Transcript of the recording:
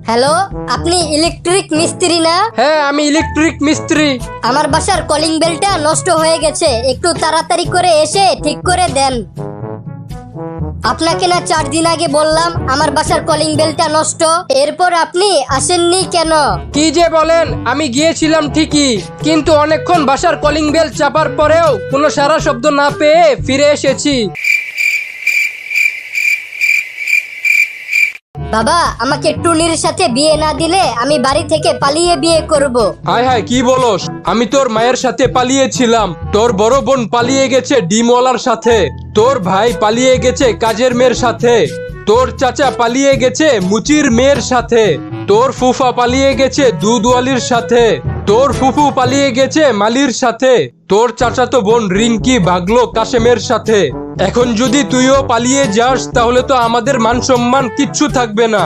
Hello, আপনি electric মিস্ত্রি না? হ্যাঁ, আমি ইলেকট্রিক মিস্ত্রি। আমার বাসার কলিং বেলটা নষ্ট হয়ে গেছে, একটু তাড়াতাড়ি করে এসে ঠিক করে দেন। আপনাকে না 4 দিন আগে বললাম আমার বাসার কলিং বেলটা নষ্ট, এরপর আপনি আসেননি কেন? কি যে বলেন, আমি গিয়েছিলাম ঠিকই, কিন্তু অনেকক্ষণ বাসার কলিং বেল চাপার পরেও কোনো সারা শব্দ না পেয়ে ফিরে এসেছি। বাবা, আমাকে টুনির সাথে বিয়ে না দিলে আমি বাড়ি থেকে পালিয়ে বিয়ে করব। হায় হায়, কি বলস? আমি তোর মায়ের সাথে পালিয়েছিলাম, তোর বড় বোন পালিয়ে গেছে ডিমওয়ালার সাথে, তোর ভাই পালিয়ে গেছে কাজের মেয়ের সাথে, তোর চাচা পালিয়ে গেছে মুচির মেয়ের সাথে, তোর ফুফা পালিয়ে গেছে দুধওয়ালির সাথে, তোর ফুফু পালিয়ে গেছে মালির সাথে, তোর চাচাতো বোন রিঙ্কি ভাগলো কাশেমের সাথে। এখন যদি তুইও পালিয়ে যাস তাহলে তো আমাদের মান সম্মান কিচ্ছু থাকবে না।